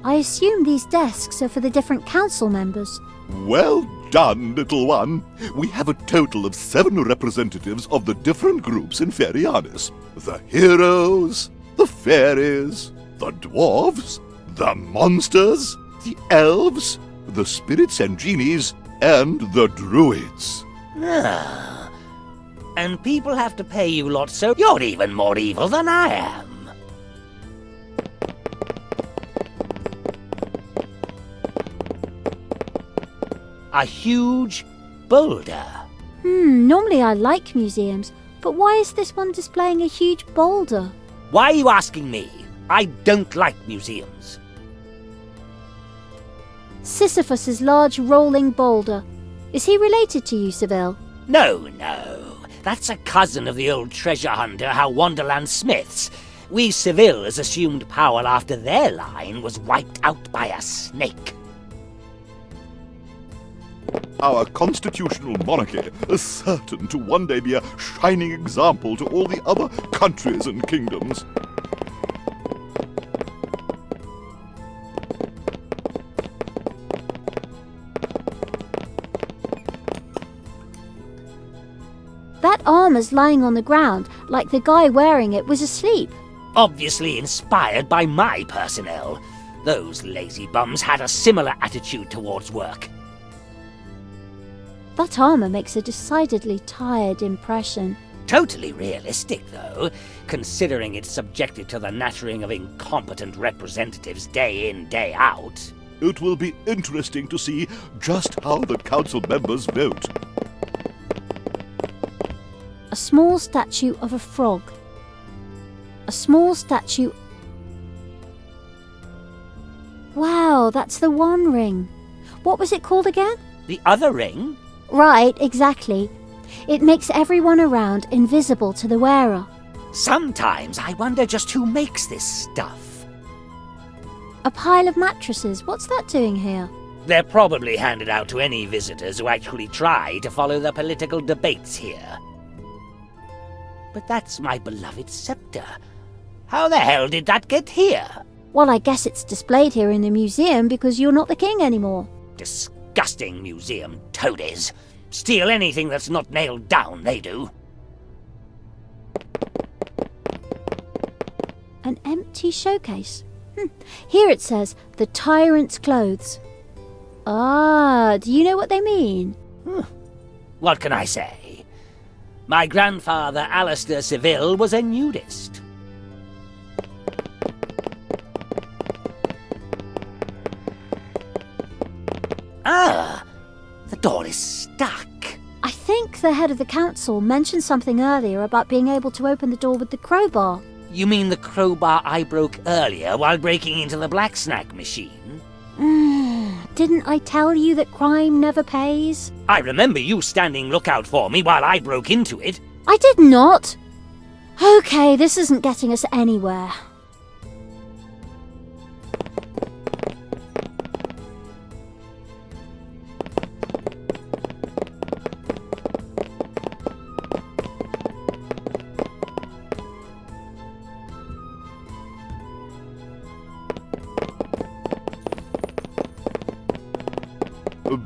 I assume these desks are for the different council members. Well done, little one. We have a total of 7 representatives of the different groups in Fairyarnis. The heroes, the fairies, the dwarves, the monsters, the elves, the spirits and genies, and the druids. Ah. And people have to pay you lot, so you're even more evil than I am. A huge boulder. Normally I like museums, but why is this one displaying a huge boulder? Why are you asking me? I don't like museums. Sisyphus's large rolling boulder. Is he related to you, Ceville? No. That's a cousin of the old treasure hunter, how Wonderland Smiths. We Cevilles assumed power after their line was wiped out by a snake. Our constitutional monarchy is certain to one day be a shining example to all the other countries and kingdoms. That armor's lying on the ground, like the guy wearing it was asleep. Obviously inspired by my personnel. Those lazy bums had a similar attitude towards work. That armor makes a decidedly tired impression. Totally realistic, though, considering it's subjected to the nattering of incompetent representatives day in, day out. It will be interesting to see just how the council members vote. A small statue of a frog. A small statue... Wow, that's the One Ring. What was it called again? The other ring? Right, exactly. It makes everyone around invisible to the wearer. Sometimes I wonder just who makes this stuff. A pile of mattresses. What's that doing here? They're probably handed out to any visitors who actually try to follow the political debates here. But that's my beloved scepter. How the hell did that get here? Well, I guess it's displayed here in the museum because you're not the king anymore. Disgusting museum toadies. Steal anything that's not nailed down, they do. An empty showcase. Here it says, the tyrant's clothes. Ah, do you know what they mean? What can I say? My grandfather, Alistair Ceville, was a nudist. Ah, the door is stuck. I think the head of the council mentioned something earlier about being able to open the door with the crowbar. You mean the crowbar I broke earlier while breaking into the black snack machine? Didn't I tell you that crime never pays? I remember you standing lookout for me while I broke into it. I did not. Okay, this isn't getting us anywhere.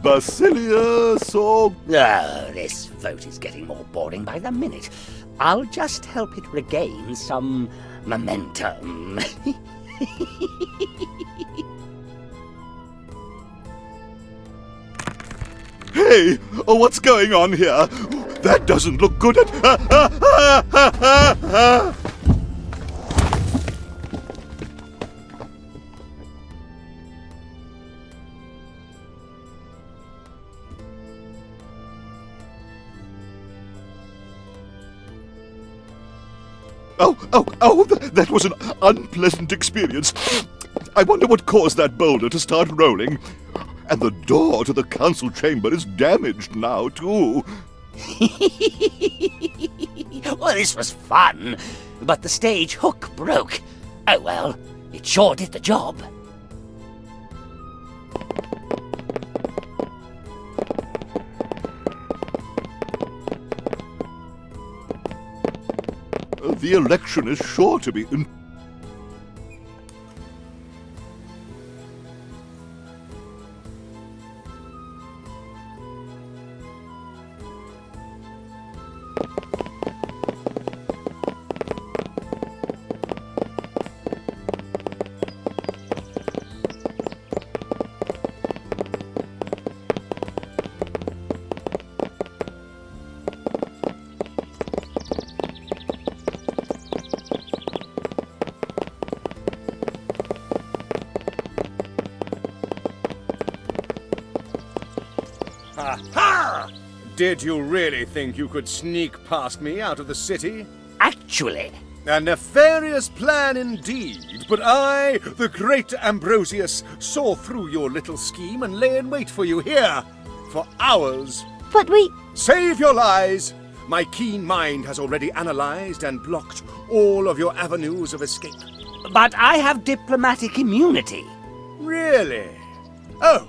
Basilius or... Oh, this vote is getting more boring by the minute. I'll just help it regain some momentum. Hey, what's going on here? That doesn't look good at... Oh, that was an unpleasant experience. I wonder what caused that boulder to start rolling. And the door to the council chamber is damaged now, too. Well, this was fun, but the stage hook broke. Oh well, it sure did the job. The election is sure to be... Ha! Did you really think you could sneak past me out of the city? Actually, A nefarious plan indeed, but I, the great Ambrosius, saw through your little scheme and lay in wait for you here for hours. But we... Save your lies! My keen mind has already analyzed and blocked all of your avenues of escape. but I have diplomatic immunity. Really? Oh,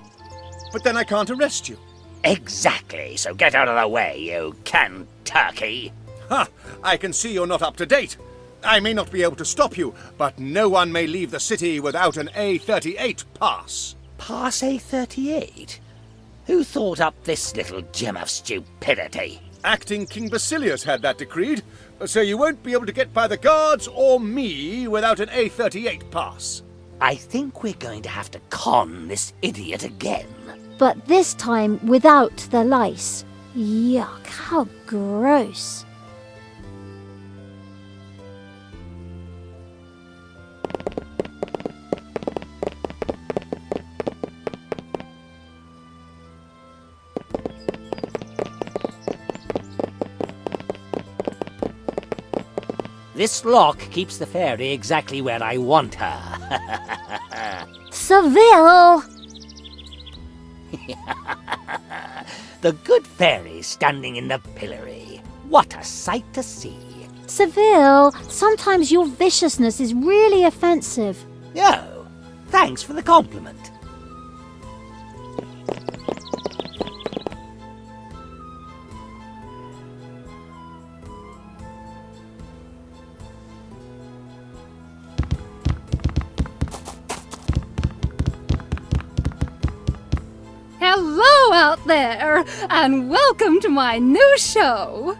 but then I can't arrest you. Exactly, so get out of the way, you canned turkey. Ha! I can see you're not up to date. I may not be able to stop you, but no one may leave the city without an A38 pass. Pass A38? Who thought up this little gem of stupidity? Acting King Basilius had that decreed, so you won't be able to get by the guards or me without an A38 pass. I think we're going to have to con this idiot again. But this time without the lice. Yuck, how gross. This lock keeps the fairy exactly where I want her. Ceville! The good fairy standing in the pillory. What a sight to see. Ceville, sometimes your viciousness is really offensive. Oh, thanks for the compliment. Hello out there, and welcome to my new show.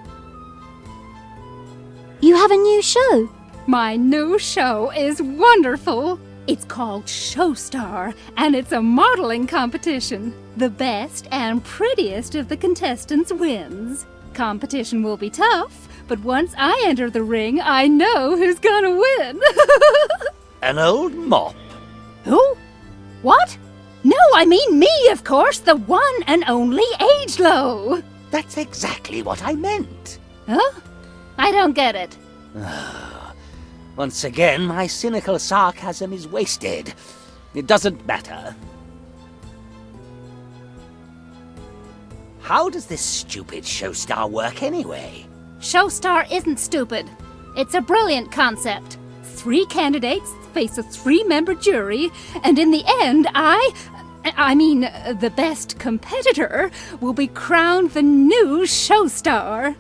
You have a new show? My new show is wonderful. It's called Showstar, and it's a modeling competition. The best and prettiest of the contestants wins. Competition will be tough, but once I enter the ring, I know who's gonna win. An old mop. Who? What? No, I mean me, of course, the one and only Agelow. That's exactly what I meant. Huh? I don't get it. Once again, my cynical sarcasm is wasted. It doesn't matter. How does this stupid Showstar work anyway? Showstar isn't stupid. It's a brilliant concept. 3 candidates face a 3-member jury, and in the end, the best competitor will be crowned the new Showstar.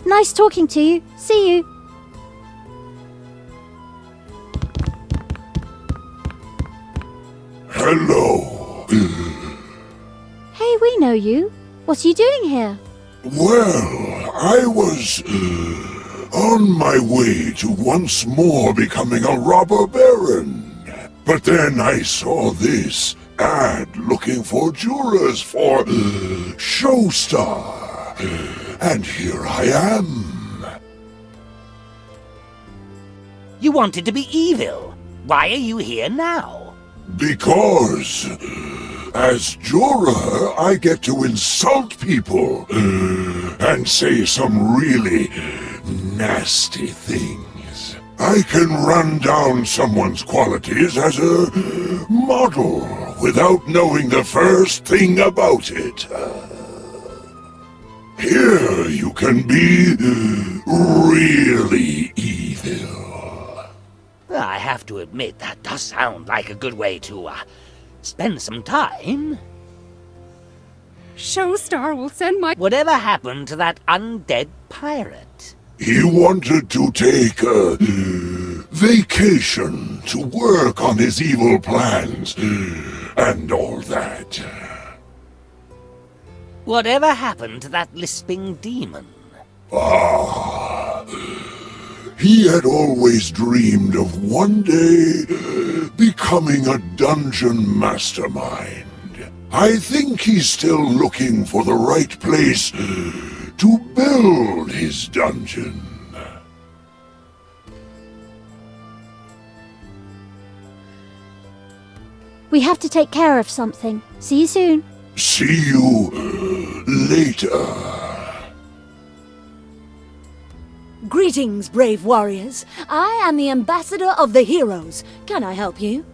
Nice talking to you. See you. Hello. Hey, we know you. What are you doing here? Well, I was on my way to once more becoming a robber baron. But then I saw this ad looking for jurors for Showstar. And here I am. You wanted to be evil. Why are you here now? Because, as juror, I get to insult people and say some really nasty things. I can run down someone's qualities as a model without knowing the first thing about it. Here you can be really evil. I have to admit, that does sound like a good way to spend some time. Showstar will send my... Whatever happened to that undead pirate? He wanted to take a vacation to work on his evil plans and all that. Whatever happened to that lisping demon? He had always dreamed of one day becoming a dungeon mastermind. I think he's still looking for the right place to build his dungeon. We have to take care of something. See you soon. See you later. Greetings, brave warriors. I am the ambassador of the heroes. Can I help you?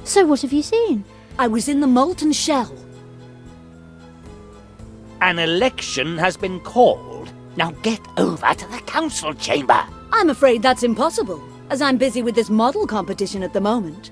So what have you seen? I was in the molten shell. An election has been called. Now get over to the council chamber. I'm afraid that's impossible, as I'm busy with this model competition at the moment.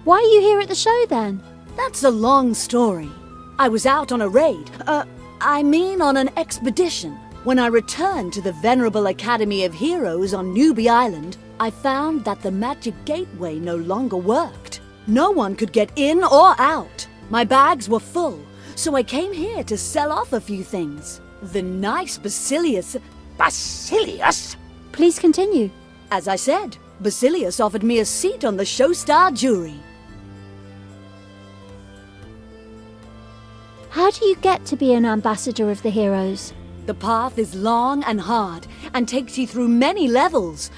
Why are you here at the show then? That's a long story. I was out on a raid. On an expedition. When I returned to the venerable Academy of Heroes on Newbie Island, I found that the magic gateway no longer worked. No one could get in or out. My bags were full, so I came here to sell off a few things. The nice Basilius... Basilius? Please continue. As I said, Basilius offered me a seat on the Showstar jury. How do you get to be an ambassador of the heroes? The path is long and hard, and takes you through many levels.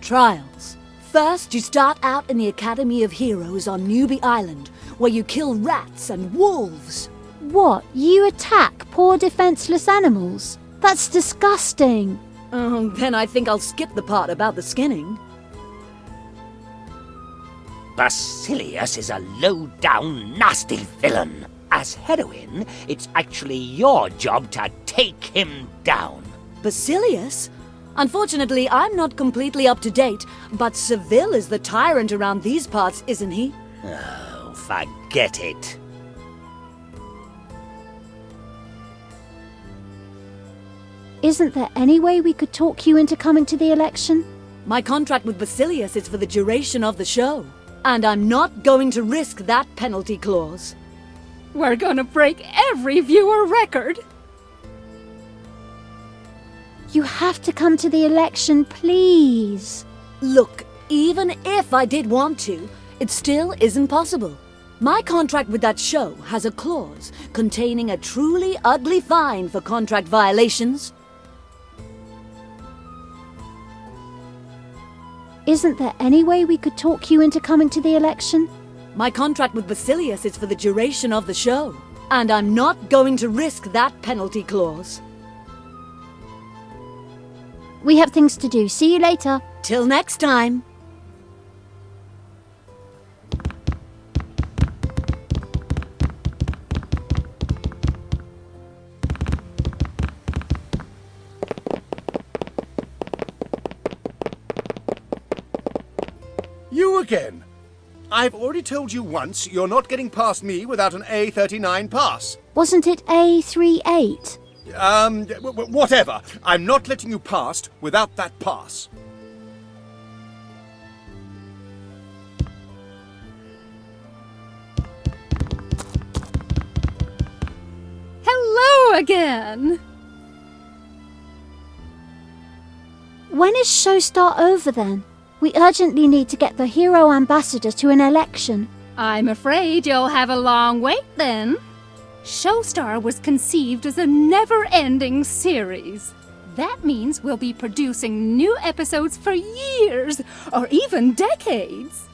Trials. First, you start out in the Academy of Heroes on Newbie Island, where you kill rats and wolves. What? You attack poor defenseless animals? That's disgusting. Then I think I'll skip the part about the skinning. Basilius is a low-down, nasty villain. As heroine, it's actually your job to take him down. Basilius? Unfortunately, I'm not completely up to date, but Ceville is the tyrant around these parts, isn't he? Oh, forget it. Isn't there any way we could talk you into coming to the election? My contract with Basilius is for the duration of the show, and I'm not going to risk that penalty clause. We're gonna break every viewer record. You have to come to the election, please. Look, even if I did want to, it still isn't possible. My contract with that show has a clause containing a truly ugly fine for contract violations. Isn't there any way we could talk you into coming to the election? My contract with Basilius is for the duration of the show, and I'm not going to risk that penalty clause. We have things to do. See you later. Till next time. You again. I've already told you once you're not getting past me without an A39 pass. Wasn't it A38? Whatever. I'm not letting you past without that pass. Hello again. When is Showstar over then? We urgently need to get the hero ambassador to an election. I'm afraid you'll have a long wait then. Showstar was conceived as a never-ending series. That means we'll be producing new episodes for years, or even decades.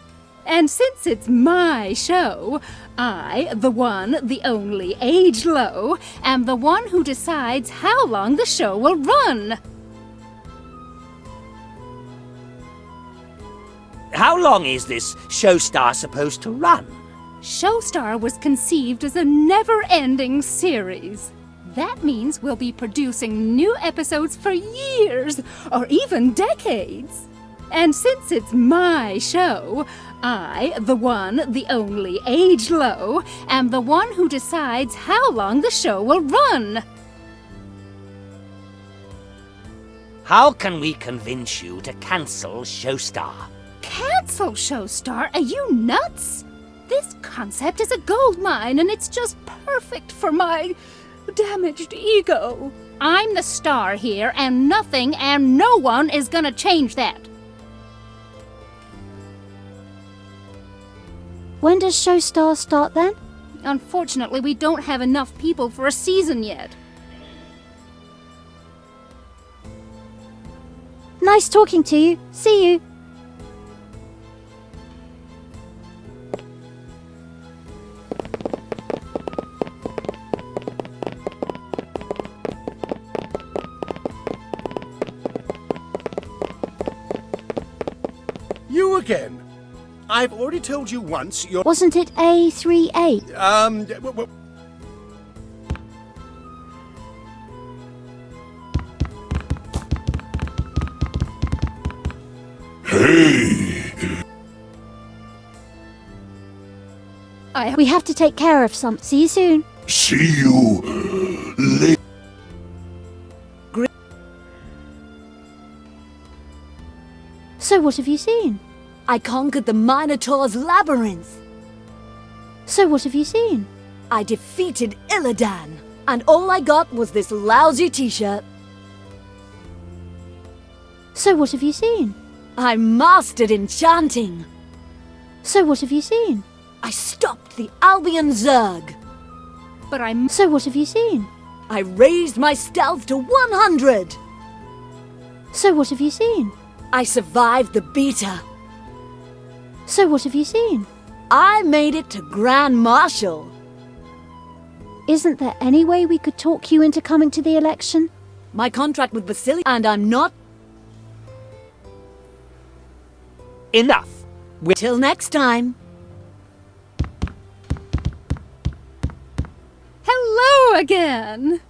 And since it's my show, I, the one, the only, age low, am the one who decides how long the show will run. How long is this Showstar supposed to run? Showstar was conceived as a never-ending series. That means we'll be producing new episodes for years, or even decades. And since it's my show, I, the one, the only, age low, am the one who decides how long the show will run. How can we convince you to cancel Showstar? Cancel Showstar? Are you nuts? This concept is a gold mine, and it's just perfect for my damaged ego. I'm the star here, and nothing and no one is gonna change that. When does Showstar start then? Unfortunately, we don't have enough people for a season yet. Nice talking to you. See you. You again. I've already told you once you're... Wasn't it A38? We have to take care of some. See you soon. See you later. So what have you seen? I conquered the Minotaur's labyrinth. So what have you seen? I defeated Illidan. And all I got was this lousy t-shirt. So what have you seen? I mastered enchanting. So what have you seen? I stopped the Albion Zerg. But I'm... So what have you seen? I raised my stealth to 100. So what have you seen? I survived the beta. So what have you seen? I made it to Grand Marshal. Isn't there any way we could talk you into coming to the election? My contract with Vasily, and I'm not... Enough! Till next time. Hello again!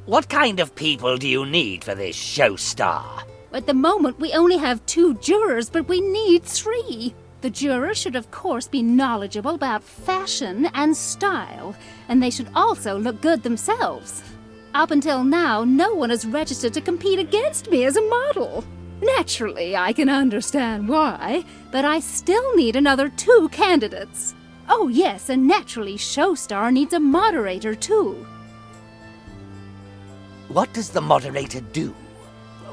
What kind of people do you need for this show star? At the moment, we only have 2 jurors, but we need 3. The jurors should, of course, be knowledgeable about fashion and style, and they should also look good themselves. Up until now, no one has registered to compete against me as a model. Naturally, I can understand why, but I still need another 2 candidates. Oh yes, and naturally, Showstar needs a moderator too. What does the moderator do?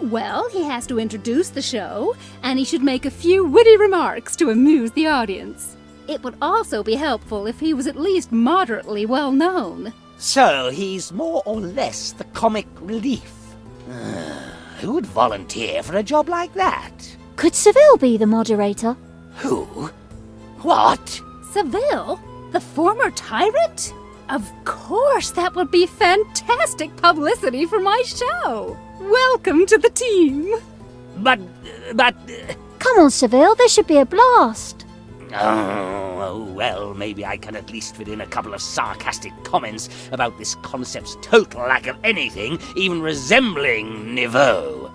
Well, he has to introduce the show, and he should make a few witty remarks to amuse the audience. It would also be helpful if he was at least moderately well known. So he's more or less the comic relief. Who would volunteer for a job like that? Could Ceville be the moderator? Who? What? Ceville? The former tyrant? Of course, that would be fantastic publicity for my show. Welcome to the team. But... Come on, Ceville, this should be a blast. Oh, well, maybe I can at least fit in a couple of sarcastic comments about this concept's total lack of anything even resembling niveau.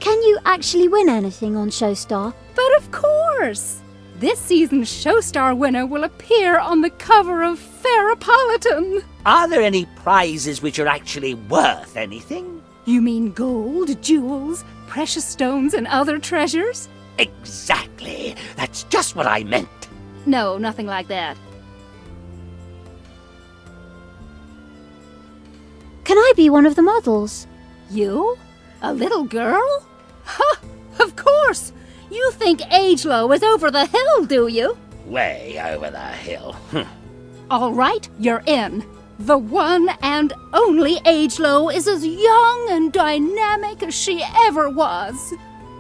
Can you actually win anything on Showstar? But of course! This season's Showstar winner will appear on the cover of Fairypolitan. Are there any prizes which are actually worth anything? You mean gold, jewels, precious stones, and other treasures? Exactly. That's just what I meant. No, nothing like that. Can I be one of the models? You? A little girl? Ha! Of course! You think Agelow is over the hill, do you? Way over the hill. All right, you're in. The one and only Agelow is as young and dynamic as she ever was.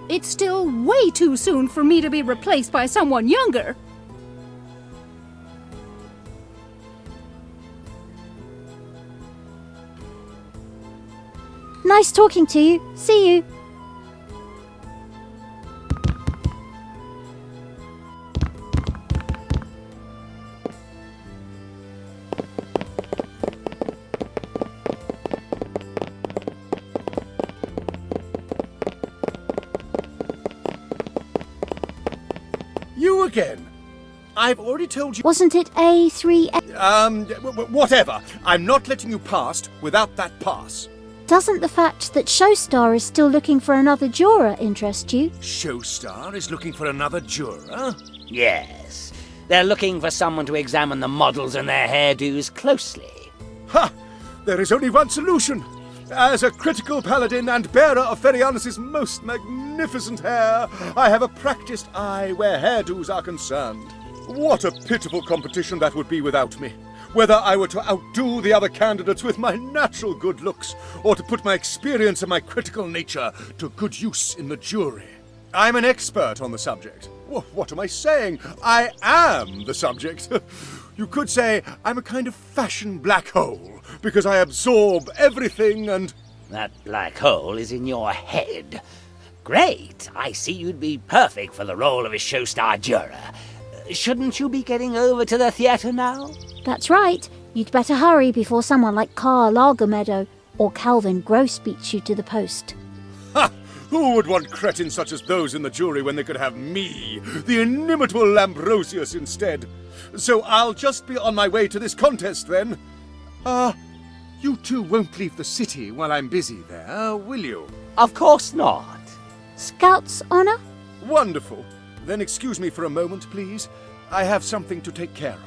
It's still way too soon for me to be replaced by someone younger. Nice talking to you. See you. You again. I've already told you... Wasn't it A3... Whatever. I'm not letting you past without that pass. Doesn't the fact that Showstar is still looking for another juror interest you? Showstar is looking for another juror? Yes. They're looking for someone to examine the models and their hairdos closely. Ha! There is only one solution. As a critical paladin and bearer of Ferianus' most magnificent hair, I have a practiced eye where hairdos are concerned. What a pitiful competition that would be without me. Whether I were to outdo the other candidates with my natural good looks, or to put my experience and my critical nature to good use in the jury. I'm an expert on the subject. What am I saying? I am the subject. You could say I'm a kind of fashion black hole, because I absorb everything and... That black hole is in your head. Great! I see you'd be perfect for the role of a show-star juror. Shouldn't you be getting over to the theatre now? That's right. You'd better hurry before someone like Carl Lagermeadow or Calvin Gross beats you to the post. Ha! Who would want cretins such as those in the jury when they could have me, the inimitable Ambrosius, instead? So I'll just be on my way to this contest, then. You two won't leave the city while I'm busy there, will you? Of course not. Scout's honor? Wonderful. Then excuse me for a moment, please. I have something to take care of.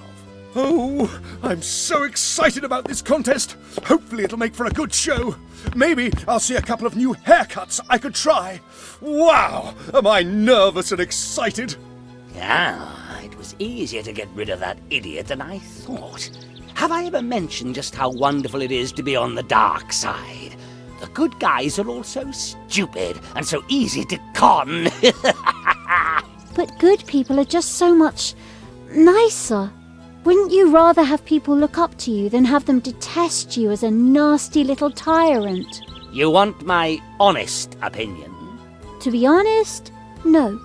Oh, I'm so excited about this contest. Hopefully it'll make for a good show. Maybe I'll see a couple of new haircuts I could try. Wow, am I nervous and excited? Yeah, it was easier to get rid of that idiot than I thought. Have I ever mentioned just how wonderful it is to be on the dark side? The good guys are all so stupid and so easy to con. But good people are just so much nicer. Wouldn't you rather have people look up to you than have them detest you as a nasty little tyrant? You want my honest opinion? To be honest, no.